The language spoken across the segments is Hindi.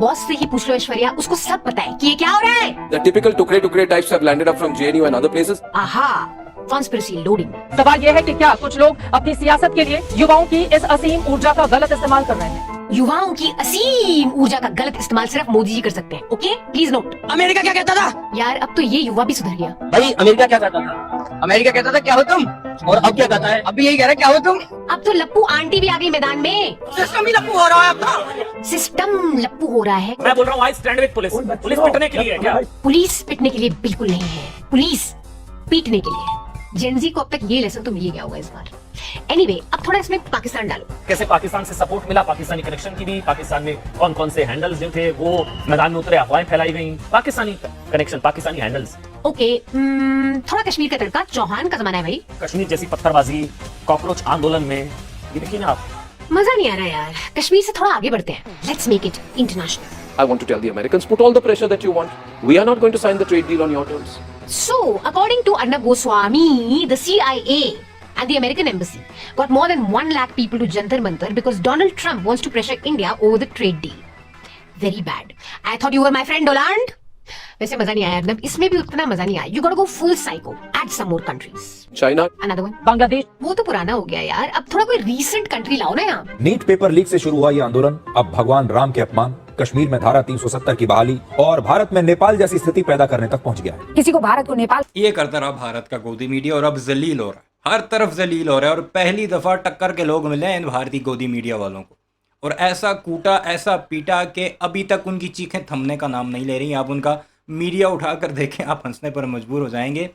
बॉस से ही पूछ लो ऐश्वर्या, उसको सब पता है कि ये क्या हो रहा है। The typical टुकड़े types have landed up from JNU and other places. आहा, कॉन्स्पिरेसी लोडिंग। सवाल ये है कि क्या कुछ लोग अपनी सियासत के लिए युवाओं की इस असीम ऊर्जा का गलत इस्तेमाल कर रहे हैं। युवाओं की असीम ऊर्जा का गलत इस्तेमाल सिर्फ मोदी जी कर सकते हैं। Okay, please note. अमेरिका क्या कहता था? यार अब तो ये युवा भी सुधर गया। भाई अमेरिका क्या कहता था? अमेरिका कहता था क्या हो तुम, और अब क्या कहता है? अब भी यही कह रहा है क्या हो तुम। अब तो लप्पू आंटी भी आ गई मैदान में। सिस्टम भी लप्पू हो रहा है अपना। सिस्टम लप्पू हो रहा है। मैं बोल रहा हूँ I stand with police. Police पिटने के लिए है क्या? पुलिस पिटने के लिए बिल्कुल नहीं है, पुलिस पीटने के लिए। जेनजी को अब तक ये लेसन तो मिल ही गया होगा इस बार। एनीवे, अब थोड़ा इसमें पाकिस्तान डालो। कैसे पाकिस्तान से सपोर्ट मिला, पाकिस्तानी कनेक्शन की भी, पाकिस्तान में कौन कौन से हैंडल्स जो थे वो मैदान में उतरे, अफवाहें फैलाई गई, Pakistani connection, Pakistani handles. Okay, थोड़ा कश्मीर का तड़का, चौहान का जमाना है भाई। कश्मीर जैसी पत्थरबाजी, कॉकरोच आंदोलन में, ये देखिए ना आप। मजा नहीं आ रहा यार, कश्मीर से थोड़ा आगे बढ़ते हैं। Let's make it international. I want to tell the Americans, put all the pressure that you want. We are not going to sign the trade deal on your terms. So, according to Arnab Goswami, the CIA and the American embassy got more than 1 lakh people to Jantar Mantar because Donald Trump wants to pressure India over the trade deal. Very bad. I thought you were my friend, Doland. वैसे मजा नहीं आया अर्नब, इसमें भी उतना मजा नहीं आया। You gotta go full psycho. Add some more countries. China. Another one. Bangladesh. वो तो पुराना हो गया यार, अब थोड़ा कोई recent country लाओ ना यहाँ। नीट पेपर लीक से शुरू हुआ ये आंदोलन अब भगवान राम के अपमान, कश्मीर में धारा 370 की बहाली और भारत में नेपाल जैसी स्थिति पैदा करने तक पहुंच गया है। किसी को भारत को नेपाल ये करता रहा भारत का गोदी मीडिया और अब जलील हो रहा है, हर तरफ जलील हो रहा है। और पहली दफा टक्कर के लोग मिले हैं इन भारतीय गोदी मीडिया वालों को, और ऐसा कूटा ऐसा पीटा कि अभी तक उनकी चीखें थमने का नाम नहीं ले रही। आप उनका मीडिया उठाकर देखें, आप हंसने पर मजबूर हो जाएंगे।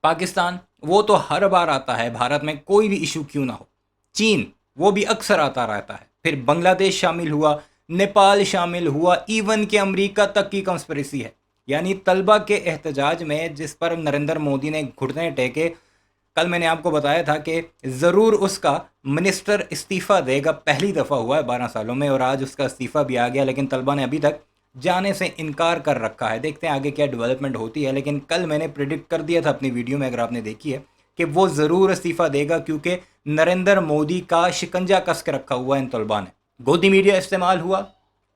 पाकिस्तान वो तो हर बार आता है भारत में, कोई भी इशू क्यों ना हो। चीन वो भी अक्सर आता रहता है। फिर बांग्लादेश शामिल हुआ, नेपाल शामिल हुआ, इवन के अमेरिका तक की कंस्पिरेसी है। यानी तलबा के एहतजाज में जिस पर नरेंद्र मोदी ने घुटने टेके, कल मैंने आपको बताया था कि ज़रूर उसका मिनिस्टर इस्तीफ़ा देगा। पहली दफ़ा हुआ है 12 सालों में, और आज उसका इस्तीफ़ा भी आ गया। लेकिन तलबा ने अभी तक जाने से इनकार कर रखा है। देखते हैं आगे क्या डेवलपमेंट होती है। लेकिन कल मैंने प्रिडिक्ट कर दिया था अपनी वीडियो में, अगर आपने देखी है, कि वो ज़रूर इस्तीफ़ा देगा, क्योंकि नरेंद्र मोदी का शिकंजा कस के रखा हुआ इन तलबा ने। गोदी मीडिया इस्तेमाल हुआ,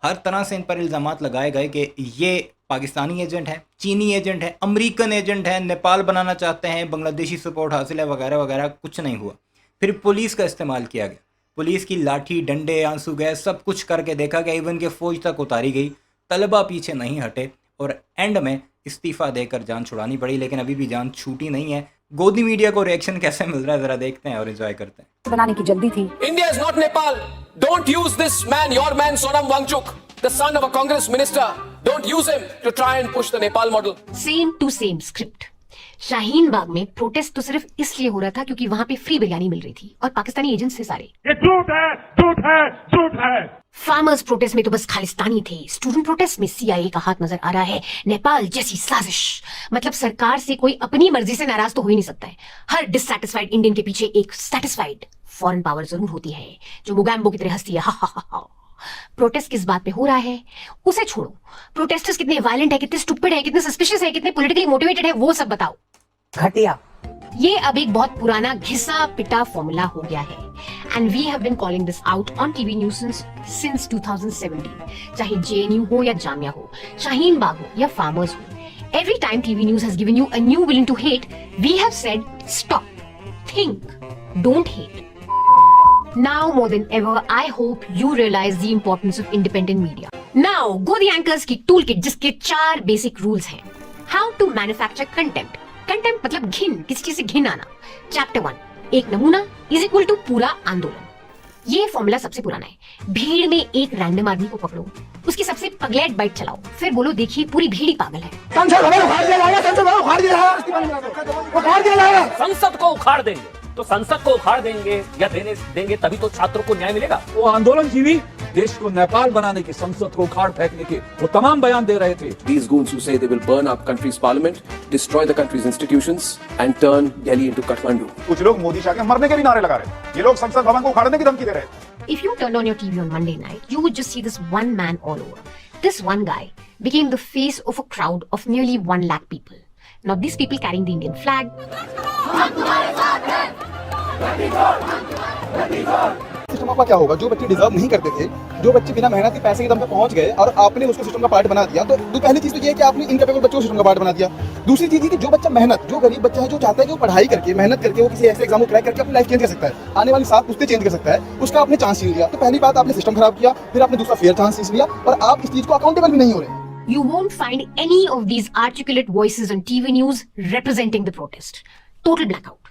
हर तरह से इन पर इल्ज़ामात लगाए गए कि ये पाकिस्तानी एजेंट है, चीनी एजेंट है, अमेरिकन एजेंट है, नेपाल बनाना चाहते हैं, बांग्लादेशी सपोर्ट हासिल है, वगैरह वगैरह। कुछ नहीं हुआ। फिर पुलिस का इस्तेमाल किया गया, पुलिस की लाठी डंडे आंसू गैस सब कुछ करके देखा गया, इवन के फौज तक उतारी गई। तलबा पीछे नहीं हटे और एंड में इस्तीफ़ा देकर जान छुड़ानी पड़ी। लेकिन अभी भी जान छूटी नहीं है। गोदी मीडिया को रिएक्शन कैसे मिल रहा है ज़रा देखते हैं और एंजॉय करते हैं। बनाने की जल्दी थी। India is not Nepal. Don't use this man, your man Sonam Wangchuk, the son of a Congress minister. Don't use him to try and push the Nepal model. Same to same script. Shaheen Bagh में प्रोटेस्ट तो सिर्फ इसलिए हो रहा था क्योंकि वहां पे फ्री बिरयानी मिल रही थी और पाकिस्तानी एजेंट्स थे सारे। ये झूठ है, झूठ है, झूठ है। फार्मर्स प्रोटेस्ट में तो बस खालिस्तानी थे। स्टूडेंट प्रोटेस्ट में CIA का हाथ नजर आ रहा है। नेपाल जैसी साजिश, मतलब सरकार से कोई अपनी मर्जी से नाराज तो हो ही नहीं सकता है। हर डिससैटिस्फाइड इंडियन के पीछे एक सैटिस्फाइड फॉरेन पावर जरूर होती है जो मुगाम्बो की तरह हंसती है। हा। प्रोटेस्ट किस बात पे हो रहा है उसे छोड़ो, प्रोटेस्टर्स कितने वायलेंट है, कितने स्टूपिड है, कितने सस्पिशियस है, कितने पॉलिटिकली मोटिवेटेड है, वो सब बताओ। घटिया। ये अब एक बहुत पुराना घिसा पिटा फॉर्मूला हो गया है and we have been calling this out on TV news since 2017। चाहे JNU हो या जामिया हो, शाहीन बाग हो या फार्मर्स हो, every time TV news has given you a new villain to hate, we have said stop, think, don't hate. Now more than ever, I hope you realize the importance of independent media. Now, go the anchors की toolkit जिसके 4 basic rules हैं। How to manufacture contempt. Contempt मतलब घिन, किसी चीज से घिन आना। Chapter 1, एक नमूना is equal to पूरा आंदोलन। ये फॉर्मूला सबसे पुराना है। भीड़ में एक रैंडम आदमी को पकड़ो, उसकी सबसे पगलेट बाइट चलाओ, फिर बोलो देखिए पूरी भीड़ ही पागल है। संसद को उखाड़ देंगे, तो संसद को उखाड़ देंगे या देंगे तभी तो छात्रों को न्याय मिलेगा। वो आंदोलन जीवी देश को नेपाल बनाने की, संसद को उखाड़ फेंकने के वो तमाम बयान दे रहे थे। These goons who say they will burn up country's parliament, destroy the country's institutions and turn Delhi into Kathmandu. कुछ लोग मोदी शाह के मरने के भी नारे लगा रहे हैं। ये लोग संसद भवन को उखाड़ने की धमकी दे रहे हैं। If you turned on your TV on Monday night, you would just see this one man all over. This one guy became the face of a crowd of nearly 1 lakh people. Now these people carrying the Indian flag. मौका क्या होगा? जो बच्चे डिजर्व नहीं करते थे, जो बच्चे बिना मेहनत पैसे के दम पे पहुंच गए और आपने उसको सिस्टम का पार्ट बना दिया, तो पहली चीज तो ये है कि आपने इनकेपेबल बच्चों को सिस्टम का पार्ट बना दिया। दूसरी चीज ये कि जो बच्चा मेहनत, जो गरीब बच्चा है, जो चाहता है कि वो पढ़ाई करके मेहनत करके वो किसी ऐसे एग्जाम को क्रैक करके अपनी लाइफ चेंज कर सकता है, आने वाली 7 पुश्तें चेंज कर सकता है, उसका आपने चांस छीन लिया। तो पहली बात आपने सिस्टम खराब किया, फिर आपने दूसरा फेयर चांस छीन लिया और आप इस चीज को अकाउंटेबल भी नहीं हो रहे। You won't find any of these articulate voices on TV news representing the protest. Total blackout.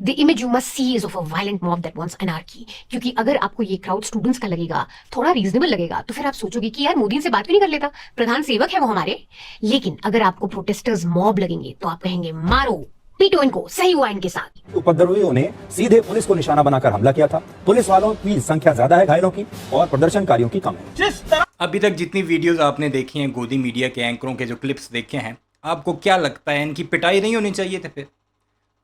The image you must see is of a violent mob that wants anarchy. क्योंकि अगर आपको ये क्राउड स्टूडेंट्स का लगेगा, थोड़ा रीजनेबल लगेगा, तो फिर आप सोचोगे कि यार मोदी से बात क्यों नहीं कर लेता, प्रधान सेवक है वो हमारे। लेकिन अगर आपको प्रोटेस्टर्स मॉब लगेंगे तो आप कहेंगे मारो, पीटो इनको, सही हुआ इनके साथ। उपद्रवियों ने सीधे पुलिस को निशाना बनाकर हमला किया था। पुलिस वालों की संख्या ज्यादा है घायलों की और प्रदर्शनकारियों की कम है। अभी तक जितनी वीडियोस आपने देखी हैं, गोदी मीडिया के एंकरों के जो क्लिप्स देखे हैं, आपको क्या लगता है इनकी पिटाई नहीं होनी चाहिए थे? फिर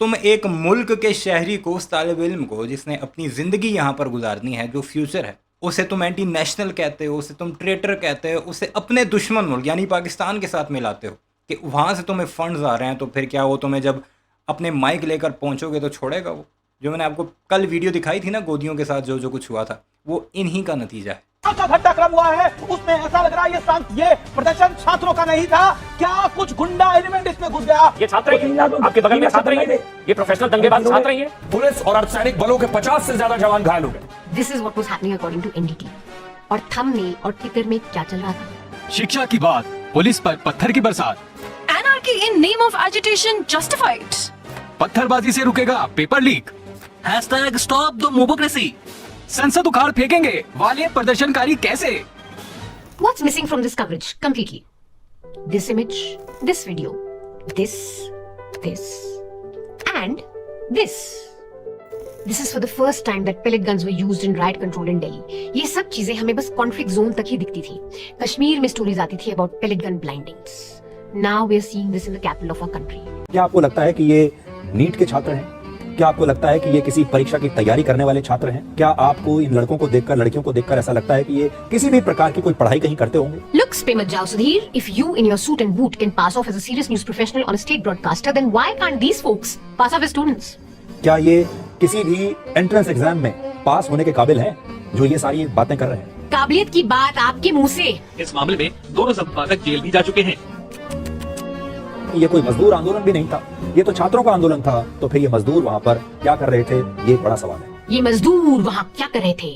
तुम एक मुल्क के शहरी को, उस तालिब इल्म को जिसने अपनी ज़िंदगी यहाँ पर गुजारनी है, जो फ्यूचर है, उसे तुम एंटी नेशनल कहते हो, उसे तुम ट्रेटर कहते हो, उसे अपने दुश्मन मुल्क यानी पाकिस्तान के साथ मिलाते हो कि वहाँ से तुम्हें फंड्स आ रहे हैं, तो फिर क्या वो तुम्हें जब अपने माइक लेकर पहुँचोगे तो छोड़ेगा वो? जो मैंने आपको कल वीडियो दिखाई थी ना गोदियों के साथ जो कुछ हुआ था, वो इन्हीं का नतीजा है। का घटनाक्रम हुआ है, उसमें ऐसा लग रहा है ये प्रदर्शन छात्रों का नहीं था, क्या कुछ गुंडा एलिमेंट इसमें घुस गया। ये छात्र ही हैं, आपके बगल में छात्र ही हैं, ये प्रोफेशनल दंगेबाज छात्र ही हैं। पुलिस और अर्धसैनिक बलों के 50 से ज्यादा जवान घायल हो गए। This is what was happening according to NDT. और थंबनेल और टिकर में क्या चल रहा था? शिक्षा की बात, पुलिस पर पत्थर की बरसात। Anarchy in name of agitation justified. पत्थरबाजी से रुकेगा paper leak. #stop the mobocracy। संसद उखाड़ फेंकेंगे वाले प्रदर्शनकारी कैसे? What's missing from this coverage completely? This image, this video, this, and this. This is for the first time that pellet guns were used in riot control in Delhi. ये सब चीजें हमें बस कॉन्फ्लिक्ट जोन तक ही दिखती थी। कश्मीर में स्टोरीज आती थी about pellet gun blindings. Now we are seeing this in the capital of our country. क्या आपको लगता है कि ये नीट के छात्र हैं? क्या आपको लगता है कि ये किसी परीक्षा की तैयारी करने वाले छात्र हैं? क्या आपको इन लड़कों को देखकर, लड़कियों को देखकर ऐसा लगता है कि ये किसी भी प्रकार की कोई पढ़ाई कहीं करते होंगे? Looks पे मत जाओ Sudhir. If you in your suit and boot can pass off as a serious news professional on a state broadcaster, then why can't these folks pass off as students? क्या ये किसी भी एंट्रेंस एग्जाम में पास होने के काबिल हैं जो ये सारी बातें कर रहे हैं? काबिलियत की बात आपके मुंह से। इस मामले में दोनों संपादक जेल भी जा चुके हैं। ये कोई मजदूर आंदोलन भी नहीं था, ये तो छात्रों का आंदोलन था। तो फिर ये मजदूर वहाँ पर क्या कर रहे थे, ये बड़ा सवाल है। ये मजदूर वहाँ क्या कर रहे थे?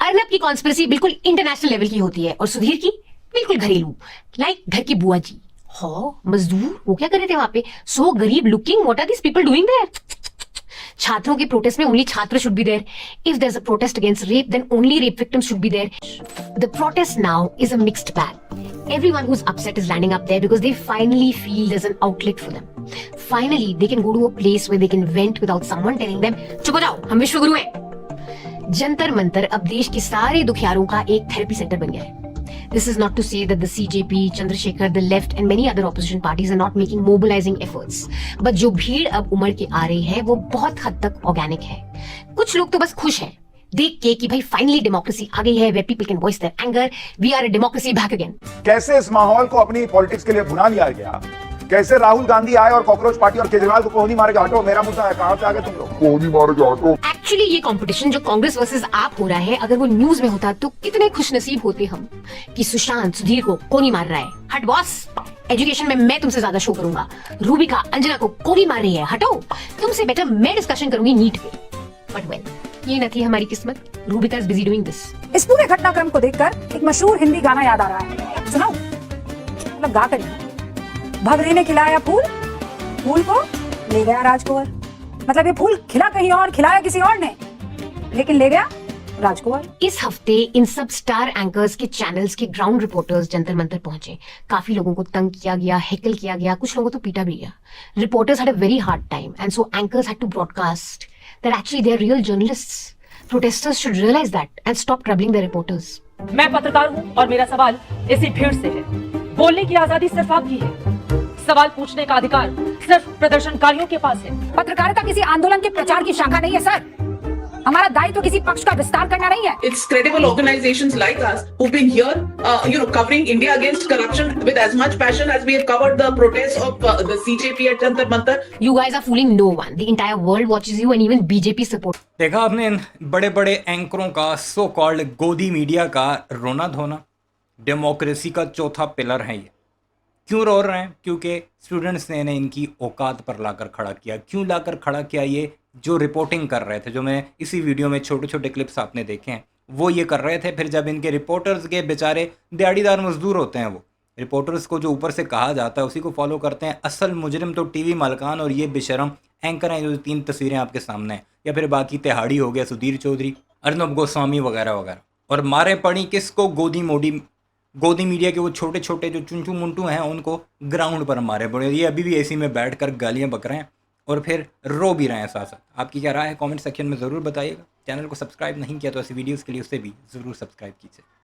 अर्नब की कॉन्स्पिरेसी बिल्कुल इंटरनेशनल लेवल की होती है और सुधीर की बिल्कुल घरेलू, लाइक घर की बुआ जी। हो मजदूर वो क्या कर रहे थे वहाँ पे? सो गरीब looking, what are this people doing there? छात्रों के प्रोटेस्ट में ओनली छात्र should be there. If there is a protest against rape then only rape victims should be there. The protest now is a mixed bag. Everyone who's upset is landing up there because they finally feel there's an outlet for them. Finally, they can go to a place where they can vent without someone telling them, चुप हो जाओ, हम विश्वगुरु हैं. जंतर मंतर अब देश के सारे दुखियारों का एक थेरेपी सेंटर बन गया है. This is not to say that the CJP, Chandrasekhar, the left and many other opposition parties are not making mobilizing efforts. But जो भीड़ अब उमड़ के आ रही है वो बहुत हद तक ऑर्गेनिक है. कुछ लोग तो बस खुश हैं देख के कि भाई फाइनली डेमोक्रेसी आ गई है, where people can voice their anger. We are a democracy back again. कैसे इस माहौल को अपनी पॉलिटिक्स के लिए भुना लिया गया, कैसे राहुल गांधी आए और कॉकरोच पार्टी और केजरीवाल को कोहनी मारेगा हटो, मेरा मुद्दा है, कहां से आ गए तुम लोग, कोहनी मारेगा हटो. एक्चुअली ये कंपटीशन जो कांग्रेस वर्सेस आप हो रहा है, अगर वो न्यूज में होता तो कितने खुशनसीब होते हम कि सुशांत सुधीर को कोहनी मार रहा है. हट बॉस, एजुकेशन में मैं तुमसे ज्यादा शो करूंगा. रूबिका अंजना को कोहनी मार रही है, हटो. तुमसे बेटर मैं डिस्कशन करूंगी नीट पे. बट वेल, ये न थी हमारी किस्मत. Rubika is busy doing this. इस पूरे घटनाक्रम को देखकर एक मशहूर हिंदी गाना याद आ रहा है. सुनाओ, मतलब गा कर. भवरे ने खिलाया फूल, फूल को ले गया राजकुंवर. मतलब ये फूल खिला कहीं और, खिलाया किसी और ने, लेकिन ले गया राजकुंवर. इस हफ्ते इन सब स्टार एंकर्स के चैनल्स के ग्राउंड रिपोर्टर्स जंतर मंतर पहुंचे. काफी लोगों को तंग किया गया, हेकल किया गया, कुछ लोगों को पीटा भी गया. Reporters had a very hard time and so anchors had to broadcast that actually they are real journalists. Protesters should realize that and stop troubling the reporters. मैं पत्रकार हूँ और मेरा सवाल इसी भीड़ से है. बोलने की आजादी सिर्फ आपकी है, सवाल पूछने का अधिकार सिर्फ प्रदर्शनकारियों के पास है. पत्रकारिता किसी आंदोलन के प्रचार की शाखा नहीं है सर. हमारा दायित्व किसी पक्ष का विस्तार करना नहीं है। It's credible organizations like us who've been here, covering India against corruption with as much passion as we have covered the protests of the CJP at Jantar Mantar. You guys are fooling no one. The entire world watches you and even BJP support. देखा आपने इन बड़े बड़े एंकरों का, सो कॉल्ड गोदी मीडिया का रोना धोना। डेमोक्रेसी का चौथा पिलर है ये। क्यों रो रहे हैं? क्योंकि स्टूडेंट्स ने इन्हें इनकी औकात पर लाकर खड़ा किया। क्यों लाकर खड़ा किया? ये जो रिपोर्टिंग कर रहे थे, जो मैं इसी वीडियो में छोटे छोटे क्लिप्स आपने देखे हैं, वो ये कर रहे थे। फिर जब इनके रिपोर्टर्स के बेचारे दिहाड़ीदार मजदूर होते हैं, वो रिपोर्टर्स को जो ऊपर से कहा जाता है उसी को फॉलो करते हैं। असल मुजरिम तो टीवी मालकान और ये बेशरम एंकर हैं जो 3 तस्वीरें आपके सामने हैं, या फिर बाकी तिहाड़ी हो गया, सुधीर चौधरी, अर्नब गोस्वामी वगैरह वगैरह। और मारे पड़ी किसको? गोदी मीडिया के वो छोटे छोटे जो चुंचू मुंटू हैं उनको ग्राउंड पर मारे पड़े। ये अभी भी एसी में बैठकर गालियां बक रहे हैं और फिर रो भी रहे हैं साथ साथ। आपकी क्या राय है? कमेंट सेक्शन में ज़रूर बताइएगा। चैनल को सब्सक्राइब नहीं किया तो ऐसी वीडियोस के लिए उससे भी ज़रूर सब्सक्राइब कीजिए।